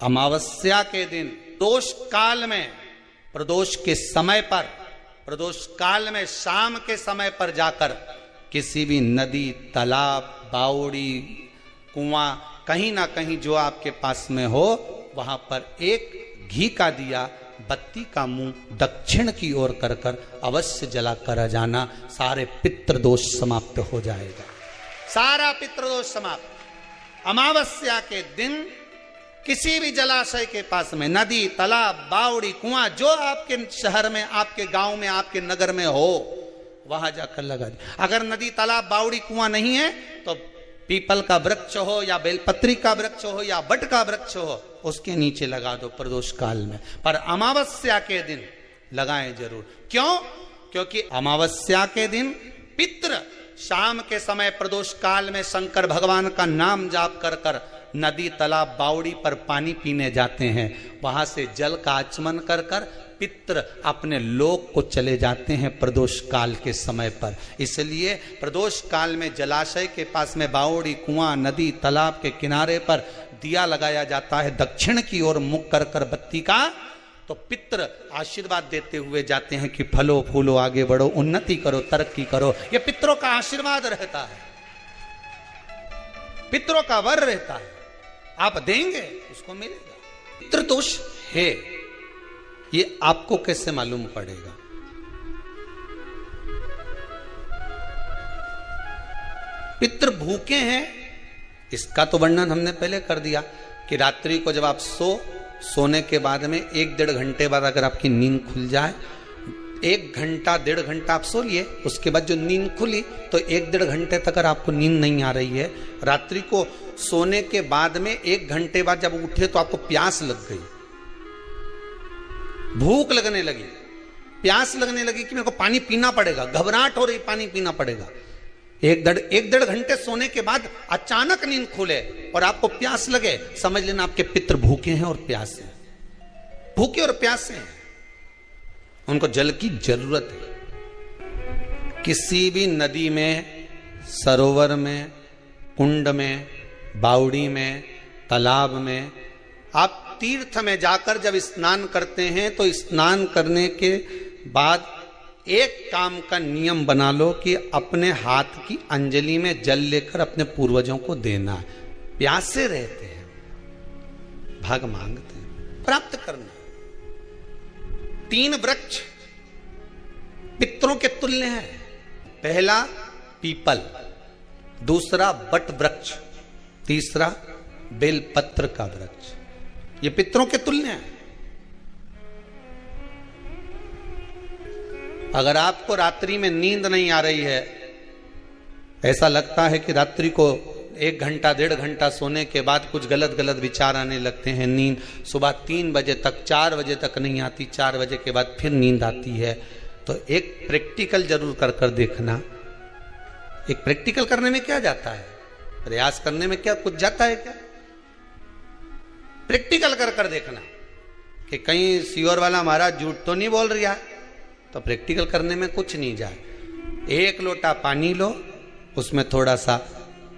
अमावस्या के दिन प्रदोष काल में, प्रदोष के समय पर, प्रदोष काल में शाम के समय पर जाकर किसी भी नदी, तालाब, बावड़ी, कुआं, कहीं ना कहीं जो आपके पास में हो, वहां पर एक घी का दिया, बत्ती का मुंह दक्षिण की ओर कर कर अवश्य जला कर जाना। सारे पितृदोष समाप्त हो जाएगा, सारा पितृदोष समाप्त। अमावस्या के दिन किसी भी जलाशय के पास में, नदी, तालाब, बावड़ी, कुआं, जो आपके शहर में, आपके गांव में, आपके नगर में हो, वहां जाकर लगा दे। अगर नदी, तालाब, बावड़ी, कुआं नहीं है तो पीपल का वृक्ष हो या बेलपत्री का वृक्ष हो या बट का वृक्ष हो, उसके नीचे लगा दो प्रदोष काल में। पर अमावस्या के दिन लगाएं जरूर। क्यों? क्योंकि अमावस्या के दिन पितृ शाम के समय प्रदोष काल में शंकर भगवान का नाम जाप कर कर नदी, तालाब, बावड़ी पर पानी पीने जाते हैं। वहां से जल का आचमन कर कर पितृ अपने लोक को चले जाते हैं प्रदोष काल के समय पर। इसलिए प्रदोष काल में जलाशय के पास में, बावड़ी, कुआं, नदी, तालाब के किनारे पर दिया लगाया जाता है दक्षिण की ओर मुख कर कर बत्ती का, तो पितृ आशीर्वाद देते हुए जाते हैं कि फलो फूलो, आगे बढ़ो, उन्नति करो, तरक्की करो। ये पितरों का आशीर्वाद रहता है, पितरों का वर रहता है। आप देंगे उसको मिलेगा। पितृदोष है, ये आपको कैसे मालूम पड़ेगा? पितृ भूखे हैं, इसका तो वर्णन हमने पहले कर दिया कि रात्रि को जब आप सोने के बाद में 1-1.5 घंटे बाद अगर आपकी नींद खुल जाए, 1 घंटा 1.5 घंटा आप सो लिए, उसके बाद जो नींद खुली तो 1-1.5 घंटे तक अगर आपको नींद नहीं आ रही है, रात्रि को सोने के बाद में 1 घंटे बाद जब उठे तो आपको प्यास लग गई, भूख लगने लगी, प्यास लगने लगी कि मेरे को पानी पीना पड़ेगा, घबराहट हो रही, पानी पीना पड़ेगा। 1-1.5 घंटे सोने के बाद अचानक नींद खुले और आपको प्यास लगे, समझ लेना आपके पितृ भूखे हैं और प्यासे हैं, भूखे और प्यासे हैं, उनको जल की जरूरत है। किसी भी नदी में, सरोवर में, कुंड में, बावड़ी में, तालाब में, आप तीर्थ में जाकर जब स्नान करते हैं तो स्नान करने के बाद एक काम का नियम बना लो कि अपने हाथ की अंजलि में जल लेकर अपने पूर्वजों को देना है। प्यासे रहते हैं, भाग मांगते हैं, प्राप्त करना। 3 वृक्ष पितरों के तुल्य हैं। पहला पीपल, दूसरा बट वृक्ष, तीसरा बेलपत्र का वृक्ष। ये पितरों के तुल्य हैं। अगर आपको रात्रि में नींद नहीं आ रही है, ऐसा लगता है कि रात्रि को 1 घंटा 1.5 घंटा सोने के बाद कुछ गलत गलत विचार आने लगते हैं, नींद सुबह 3 बजे तक, 4 बजे तक नहीं आती, 4 बजे के बाद फिर नींद आती है, तो एक प्रैक्टिकल जरूर कर कर देखना। एक प्रैक्टिकल करने में क्या जाता है, प्रयास करने में क्या कुछ जाता है क्या? प्रैक्टिकल कर कर देखना कि कहीं सीओर वाला महाराज झूठ तो नहीं बोल रहा है, तो प्रैक्टिकल करने में कुछ नहीं जाए। 1 लोटा पानी लो, उसमें थोड़ा सा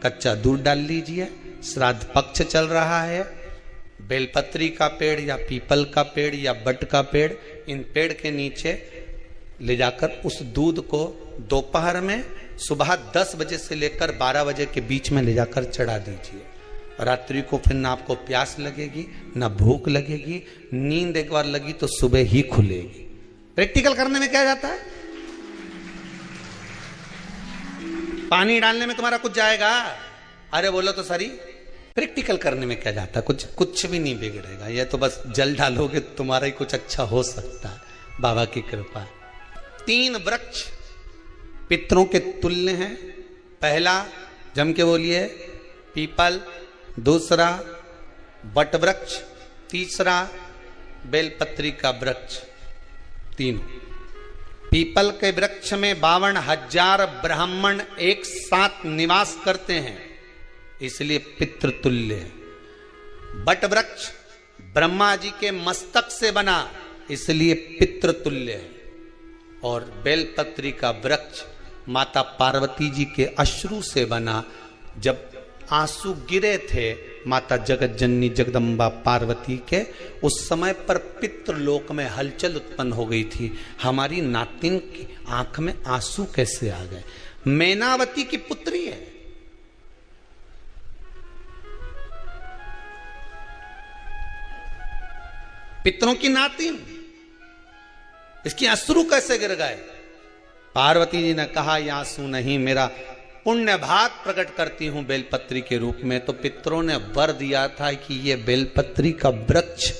कच्चा दूध डाल लीजिए, श्राद्ध पक्ष चल रहा है, बेलपत्री का पेड़ या पीपल का पेड़ या बट का पेड़, इन पेड़ के नीचे ले जाकर उस दूध को दोपहर में सुबह 10 बजे से लेकर 12 बजे के बीच में ले जाकर चढ़ा दीजिए। रात्रि को फिर ना आपको प्यास लगेगी, ना भूख लगेगी, नींद एक बार लगी तो सुबह ही खुलेगी। प्रैक्टिकल करने में क्या जाता है? पानी डालने में तुम्हारा कुछ जाएगा? अरे बोलो तो सही, प्रैक्टिकल करने में क्या जाता है? कुछ भी नहीं बिगड़ेगा। ये तो बस जल डालोगे तुम्हारा ही कुछ अच्छा हो सकता है, बाबा की कृपा। 3 वृक्ष पितरों के तुल्य हैं। पहला जम के बोलिए पीपल, दूसरा बट वृक्ष, तीसरा बेलपत्री का वृक्ष। 3 पीपल के वृक्ष में 52,000 ब्राह्मण एक साथ निवास करते हैं, इसलिए पितृतुल्य है। बट वृक्ष ब्रह्मा जी के मस्तक से बना, इसलिए पितृतुल्य है। और बेलपत्री का वृक्ष माता पार्वती जी के अश्रु से बना। जब आंसू गिरे थे माता जगत जननी जगदम्बा पार्वती के, उस समय पर पितृलोक में हलचल उत्पन्न हो गई थी। हमारी नातिन की आंख में आंसू कैसे आ गए? मैनावती की पुत्री है, पितरों की नातिन, इसकी अश्रु कैसे गिर गए? पार्वती जी ने कहा ये आंसू नहीं, मेरा पुण्य भाग प्रकट करती हूं बेलपत्री के रूप में। तो पितरों ने वर दिया था कि ये बेलपत्री का वृक्ष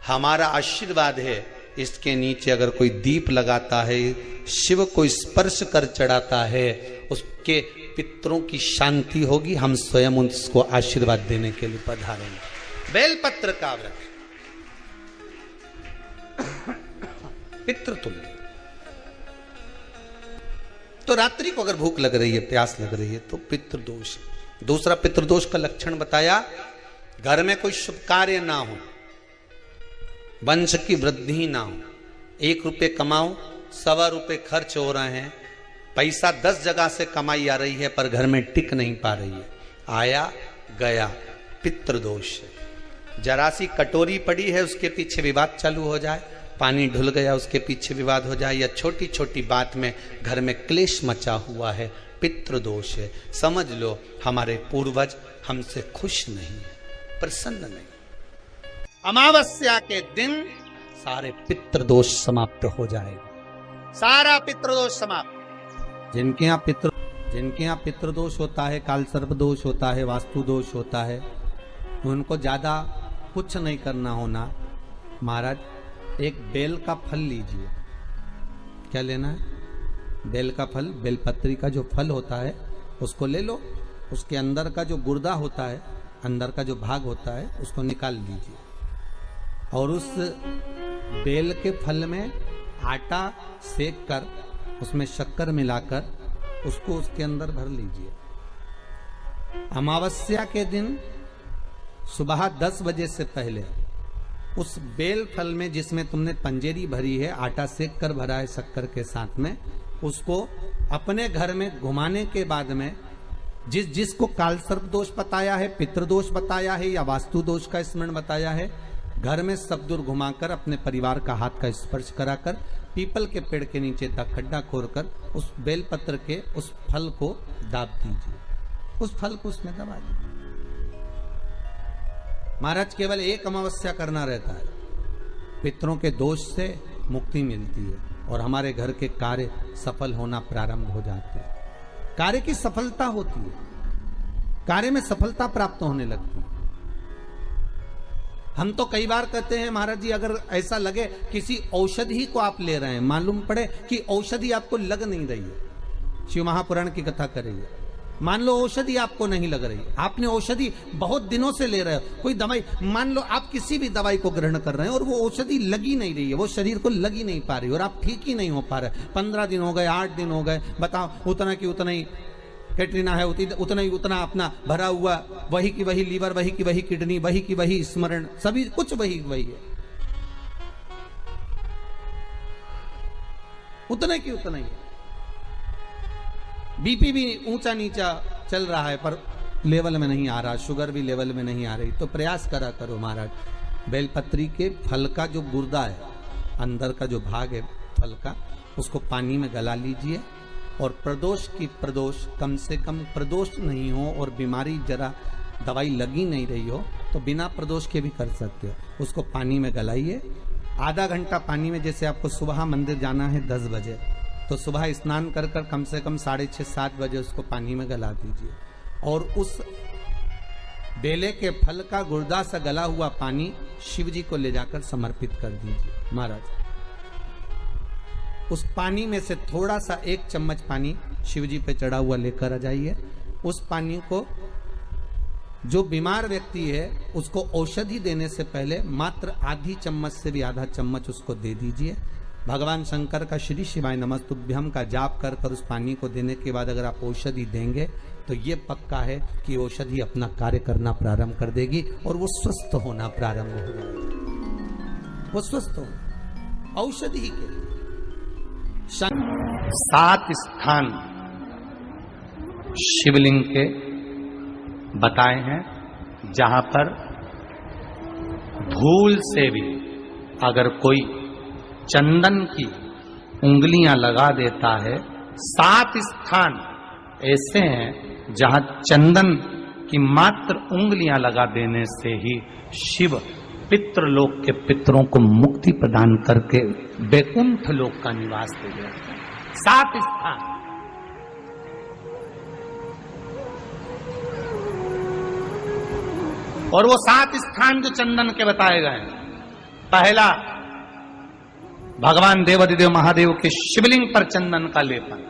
हमारा आशीर्वाद है, इसके नीचे अगर कोई दीप लगाता है, शिव को स्पर्श कर चढ़ाता है, उसके पितरों की शांति होगी। हम स्वयं उसको आशीर्वाद देने के लिए पधारेंगे। बेलपत्र का वृक्ष पितृतुल्य। तो रात्रि को अगर भूख लग रही है, प्यास लग रही है, तो पितृदोष। दूसरा पितृदोष का लक्षण बताया, घर में कोई शुभ कार्य ना हो, वंश की वृद्धि ना हो। 1 रुपये कमाओ, 1.25 रुपये खर्च हो रहे हैं, पैसा 10 जगह से कमाई आ रही है पर घर में टिक नहीं पा रही है, आया गया, पितृदोष। जरा सी कटोरी पड़ी है, उसके पीछे विवाद चालू हो जाए, पानी ढुल गया, उसके पीछे विवाद हो जाए, या छोटी छोटी बात में घर में क्लेश मचा हुआ है, पितृदोष है। समझ लो हमारे पूर्वज हमसे खुश नहीं है, प्रसन्न नहीं। अमावस्या के दिन सारे पितृदोष समाप्त हो जाएगा, सारा पितृदोष समाप्त। जिनके यहाँ पितृदोष होता है, काल सर्प दोष होता है, वास्तु दोष होता है, उनको ज्यादा कुछ नहीं करना होना। महाराज एक बेल का फल लीजिए। क्या लेना है? बेल का फल, बेलपत्री का जो फल होता है उसको ले लो, उसके अंदर का जो गुर्दा होता है, अंदर का जो भाग होता है, उसको निकाल लीजिए और उस बेल के फल में आटा सेक कर उसमें शक्कर मिलाकर उसको उसके अंदर भर लीजिए। अमावस्या के दिन सुबह 10 बजे से पहले उस बेल फल में, जिसमें तुमने पंजेरी भरी है, आटा सेक कर भरा है शक्कर के साथ में, उसको अपने घर में घुमाने के बाद में जिसको काल सर्प दोष बताया है, पितृदोष बताया है या वास्तु दोष का स्मरण बताया है, घर में सब दूर घुमाकर अपने परिवार का हाथ का स्पर्श कराकर पीपल के पेड़ के नीचे खड्डा खोदकर उस बेलपत्र के उस फल को दाब दीजिए, उस फल को उसमें दबा दीजिए। महाराज केवल एक अमावस्या करना रहता है, पितरों के दोष से मुक्ति मिलती है और हमारे घर के कार्य सफल होना प्रारंभ हो जाते हैं। कार्य की सफलता होती है, कार्य में सफलता प्राप्त होने लगती है। हम तो कई बार कहते हैं महाराज जी, अगर ऐसा लगे किसी औषधि को आप ले रहे हैं, मालूम पड़े कि औषधि आपको लग नहीं रही है, शिव महापुराण की कथा कर रही है, मान लो औषधि आपको नहीं लग रही, आपने औषधि बहुत दिनों से ले रहे हो, कोई दवाई, मान लो आप किसी भी दवाई को ग्रहण कर रहे हैं और वो औषधि लगी नहीं रही है, वो शरीर को लगी नहीं पा रही और आप ठीक ही नहीं हो पा रहे, 15 दिन हो गए, 8 दिन हो गए, बताओ, उतना की उतना ही कैटरीना है, उतना ही उतना अपना भरा हुआ, वही की वही लीवर, वही की वही किडनी, वही की वही स्मरण, सभी कुछ वही वही है, उतने की उतना ही। बीपी भी ऊंचा नीचा चल रहा है पर लेवल में नहीं आ रहा, शुगर भी लेवल में नहीं आ रही, तो प्रयास करा करो महाराज, बेलपत्री के फल का जो गुर्दा है, अंदर का जो भाग है फल का, उसको पानी में गला लीजिए और प्रदोष कम से कम प्रदोष नहीं हो और बीमारी जरा दवाई लगी नहीं रही हो तो बिना प्रदोष के भी कर सकते हो, उसको पानी में गलाइए। आधा घंटा पानी में, जैसे आपको सुबह मंदिर जाना है 10 बजे, तो सुबह स्नान कर कर कम से कम 6:30-7 बजे उसको पानी में गला दीजिए और उस बेले के फल का गुर्दा सा गला हुआ पानी शिव जी को ले जाकर समर्पित कर दीजिए। महाराज उस पानी में से थोड़ा सा 1 चम्मच पानी शिव जी पे चढ़ा हुआ लेकर आ जाइए। उस पानी को जो बीमार व्यक्ति है उसको औषधि देने से पहले मात्र आधी चम्मच से भी आधा चम्मच उसको दे दीजिए। भगवान शंकर का श्री शिवाय नमस्तुभ्यम का जाप कर कर उस पानी को देने के बाद अगर आप औषधि देंगे तो ये पक्का है कि औषधि अपना कार्य करना प्रारंभ कर देगी और वो स्वस्थ होना प्रारंभ हो जाएगा। वो स्वस्थ हो औषधि के लिए 7 स्थान शिवलिंग के बताए हैं, जहां पर भूल से भी अगर कोई चंदन की उंगलियां लगा देता है, 7 स्थान ऐसे हैं जहां चंदन की मात्र उंगलियां लगा देने से ही शिव पितृलोक के पितरों को मुक्ति प्रदान करके वैकुंठ लोक का निवास दे देते हैं। 7 स्थान। और वो 7 स्थान जो चंदन के बताए गए हैं, पहला भगवान देवाधिदेव महादेव के शिवलिंग पर चंदन का लेपन।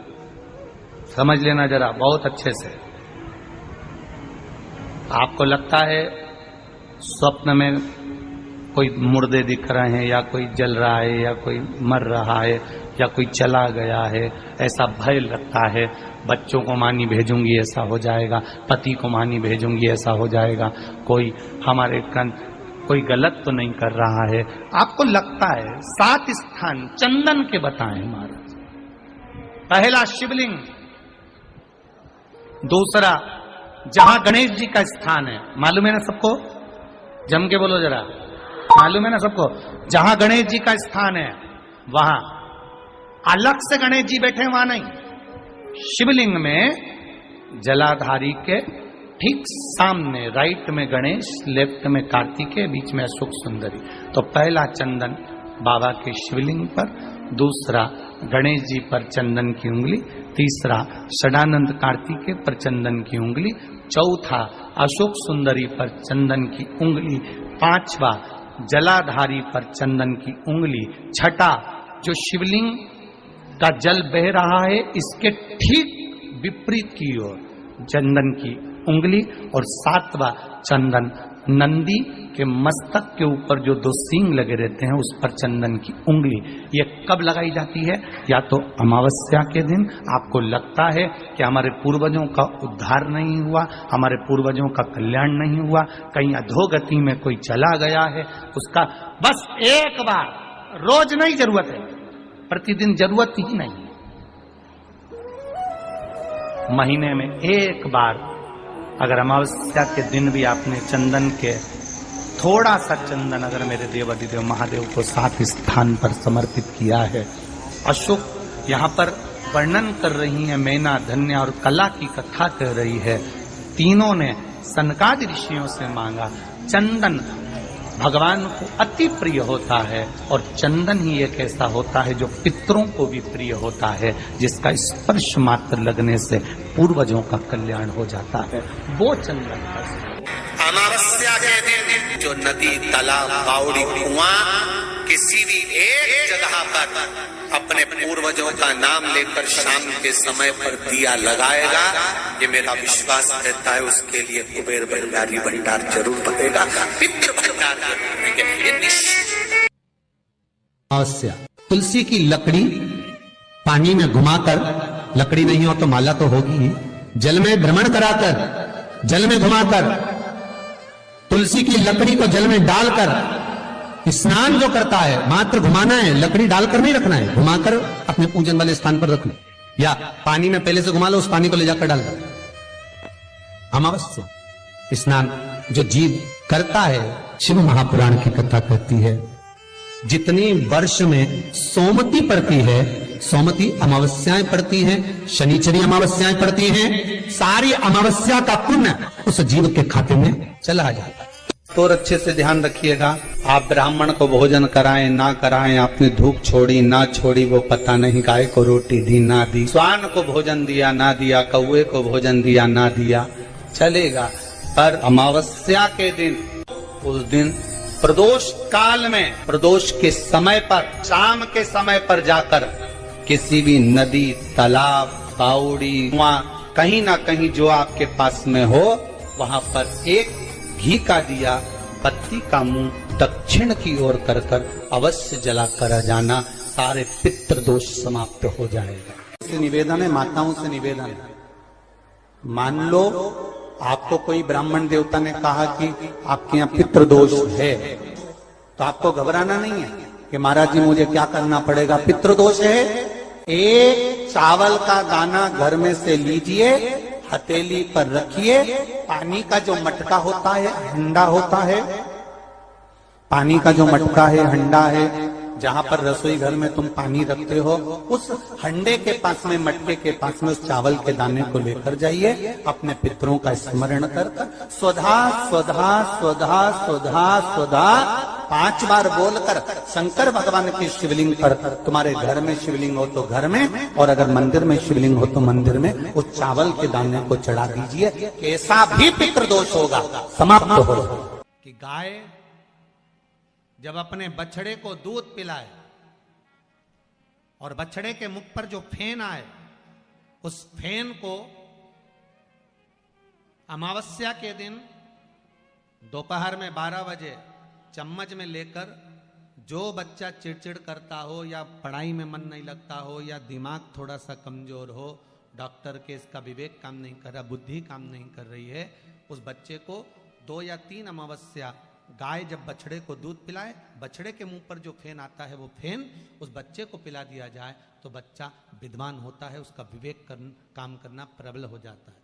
समझ लेना जरा बहुत अच्छे से। आपको लगता है स्वप्न में कोई मुर्दे दिख रहे हैं, या कोई जल रहा है, या कोई मर रहा है, या कोई चला गया है, ऐसा भय लगता है। बच्चों को मानी भेजूंगी ऐसा हो जाएगा, पति को मानी भेजूंगी ऐसा हो जाएगा, कोई हमारे कोई गलत तो नहीं कर रहा है, आपको लगता है। 7 स्थान चंदन के बताए महाराज। पहला शिवलिंग, दूसरा जहां गणेश जी का स्थान है, मालूम है ना सबको, जम के बोलो जरा, मालूम है ना सबको, जहां गणेश जी का स्थान है वहां अलग से गणेश जी बैठे, वहां नहीं। शिवलिंग में जलाधारी के ठीक सामने राइट में गणेश, लेफ्ट में कार्तिकेय, बीच में अशोक सुंदरी। तो पहला चंदन बाबा के शिवलिंग पर, दूसरा गणेश जी पर चंदन की उंगली, तीसरा षडानंद कार्तिकेय पर चंदन की उंगली, चौथा अशोक सुंदरी पर चंदन की उंगली, पांचवा जलाधारी पर चंदन की उंगली, छठा जो शिवलिंग का जल बह रहा है इसके ठीक विपरीत की ओर चंदन की उंगली, और 7वां चंदन नंदी के मस्तक के ऊपर जो 2 सींग लगे रहते हैं उस पर चंदन की उंगली। ये कब लगाई जाती है? या तो अमावस्या के दिन। आपको लगता है कि हमारे पूर्वजों का उद्धार नहीं हुआ, हमारे पूर्वजों का कल्याण नहीं हुआ, कहीं अधोगति में कोई चला गया है, उसका बस एक बार, रोज नहीं जरूरत है, प्रतिदिन जरूरत ही नहीं, महीने में एक बार अगर अमावस्या के दिन भी आपने चंदन के थोड़ा सा चंदन अगर मेरे देवाधिदेव महादेव को 7 स्थान पर समर्पित किया है। अशोक यहाँ पर वर्णन कर रही है, मैना, धन्या और कला की कथा कह रही है। तीनों ने सनकादि ऋषियों से मांगा। चंदन भगवान को अति प्रिय होता है, और चंदन ही एक ऐसा होता है जो पितरों को भी प्रिय होता है, जिसका स्पर्श मात्र लगने से पूर्वजों का कल्याण हो जाता है, वो चंदन। अमावस्या के दिन जो नदी, तालाब, बावड़ी, कुआं किसी भी एक जगह पर अपने पूर्वजों का नाम लेकर शाम के समय पर दिया लगाएगा, ये मेरा विश्वास रहता है, उसके लिए कुबेर भंडारी भंडार जरूर बनेगा, पितृ भंडार जरूर बनेंगे। अवश्य तुलसी की लकड़ी पानी में घुमाकर, लकड़ी नहीं हो तो माला तो होगी ही, जल में भ्रमण कराकर, जल में घुमाकर, तुलसी की लकड़ी को जल में डालकर स्नान जो करता है, मात्र घुमाना है, लकड़ी डालकर नहीं रखना है, घुमाकर अपने पूजन वाले स्थान पर रखना, या पानी में पहले से घुमा लो, उस पानी को ले जाकर डाल दो। अमावस्या स्नान जो जीव करता है, शिव महापुराण की कथा कहती है, जितनी वर्ष में सोमती पड़ती है, सोमती अमावस्याएं पड़ती हैं, शनिचरी अमावस्याएं पड़ती हैं, सारी अमावस्या का पुण्य उस जीव के खाते में चला जाता है। तो अच्छे से ध्यान रखिएगा, आप ब्राह्मण को भोजन कराएं ना कराएं, आपने धूप छोड़ी ना छोड़ी वो पता नहीं, गाय को रोटी दी ना दी, स्वान को भोजन दिया ना दिया, कौवे को भोजन दिया ना दिया, चलेगा। पर अमावस्या के दिन, उस दिन प्रदोष काल में, प्रदोष के समय पर, शाम के समय पर जाकर किसी भी नदी, तालाब, बावड़ी, कुआं, कहीं ना कहीं जो आपके पास में हो, वहां पर एक घी का दिया, बत्ती का मुंह दक्षिण की ओर कर अवश्य जला कर जाना, सारे पितृ दोष समाप्त हो जाएगा। से निवेदन है, माताओं से निवेदन है, मान लो आपको कोई ब्राह्मण देवता ने कहा कि आपके यहाँ पितृ दोष है, तो आपको घबराना नहीं है कि महाराज जी मुझे क्या करना पड़ेगा। पितृ दोष है, एक चावल का दाना घर में से लीजिए, हथेली पर रखिए, पानी का जो मटका होता है, हंडा होता है, पानी का जो मटका है, हंडा है, जहां पर रसोई घर में तुम पानी रखते हो, उस हंडे के पास में, मटके के पास में उस चावल के दाने को लेकर जाइए, अपने पितरों का स्मरण कर स्वधा स्वधा स्वधा स्वधा स्वधा 5 बार बोलकर शंकर भगवान की शिवलिंग पर, तुम्हारे घर में शिवलिंग हो तो घर में, और अगर मंदिर में शिवलिंग हो तो मंदिर में, उस चावल के दाने को चढ़ा दीजिए। कैसा भी पितृदोष होगा समाप्त हो। कि गाय जब अपने बछड़े को दूध पिलाए और बछड़े के मुख पर जो फेन आए, उस फेन को अमावस्या के दिन दोपहर में 12 बजे चम्मच में लेकर, जो बच्चा चिड़चिड़ करता हो या पढ़ाई में मन नहीं लगता हो या दिमाग थोड़ा सा कमजोर हो, डॉक्टर के इसका विवेक काम नहीं कर रहा, बुद्धि काम नहीं कर रही है, उस बच्चे को 2 या 3 अमावस्या गाय जब बछड़े को दूध पिलाए, बछड़े के मुंह पर जो फेन आता है वो फेन उस बच्चे को पिला दिया जाए तो बच्चा विद्वान होता है, उसका विवेक काम करना प्रबल हो जाता है।